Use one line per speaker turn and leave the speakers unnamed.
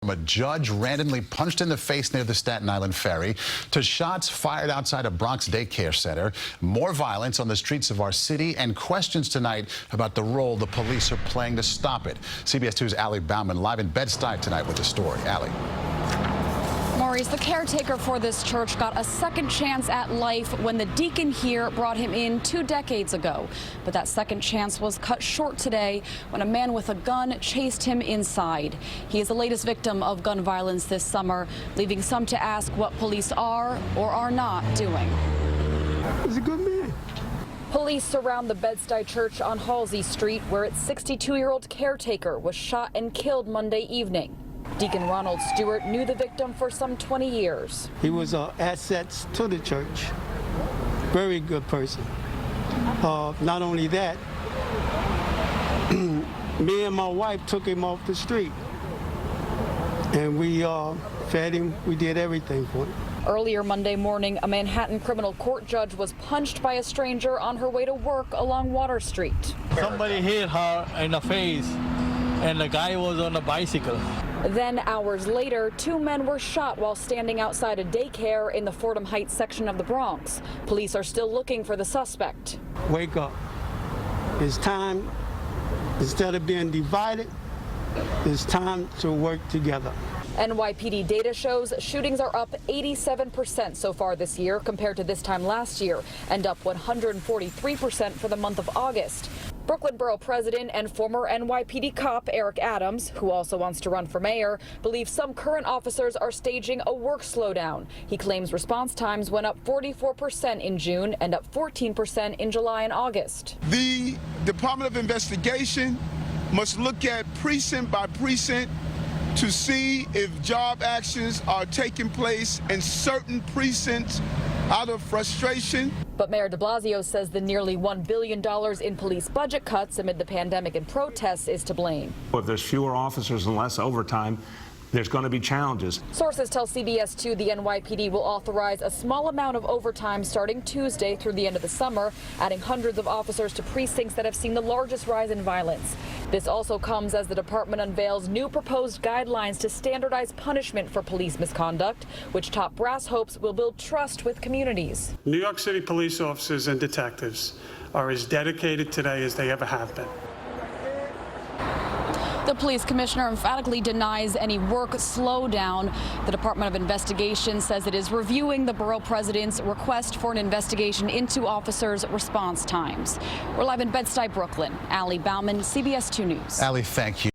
From a judge randomly punched in the face near the Staten Island ferry to shots fired outside a Bronx daycare center, more violence on the streets of our city, and questions tonight about the role the police are playing to stop it. CBS 2's Allie Bauman live in Bed-Stuy tonight with the story. Allie.
Maurice, the caretaker for this church got a second chance at life when the deacon here brought him in 2 decades ago. But that second chance was cut short today when a man with a gun chased him inside. He is the latest victim of gun violence this summer, leaving some to ask what police are or are not doing.
He's a good man.
Police surround the Bed-Stuy church on Halsey Street, where its 62-year-old caretaker was shot and killed Monday evening. Deacon Ronald Stewart knew the victim for some 20 years.
He was assets to the church. Very good person. Not only that, me and my wife took him off the street. And we fed him. We did everything for him.
Earlier Monday morning, a Manhattan criminal court judge was punched by a stranger on her way to work along Water Street.
Somebody hit her in the face, and the guy was on a bicycle.
Then, hours later, 2 men were shot while standing outside a daycare in the Fordham Heights section of the Bronx. Police are still looking for the suspect.
Wake up. It's time, instead of being divided, it's time to work together.
NYPD data shows shootings are up 87% so far this year compared to this time last year, and up 143% for the month of August. Brooklyn Borough President and former NYPD cop Eric Adams, who also wants to run for mayor, believes some current officers are staging a work slowdown. He claims response times went up 44% in June and up 14% in July and August.
The Department of Investigation must look at precinct by precinct to see if job actions are taking place in certain precincts out of frustration.
But Mayor de Blasio says the nearly $1 billion in police budget cuts amid the pandemic and protests is to blame.
If there's fewer officers and less overtime, there's going to be challenges.
Sources tell CBS 2 the NYPD will authorize a small amount of overtime starting Tuesday through the end of the summer, adding hundreds of officers to precincts that have seen the largest rise in violence. This also comes as the department unveils new proposed guidelines to standardize punishment for police misconduct, which top brass hopes will build trust with communities.
New York City police officers and detectives are as dedicated today as they ever have been.
The police commissioner emphatically denies any work slowdown. The Department of Investigation says it is reviewing the borough president's request for an investigation into officers' response times. We're live in Bed-Stuy, Brooklyn. Allie Bauman, CBS 2 News.
Allie, thank you.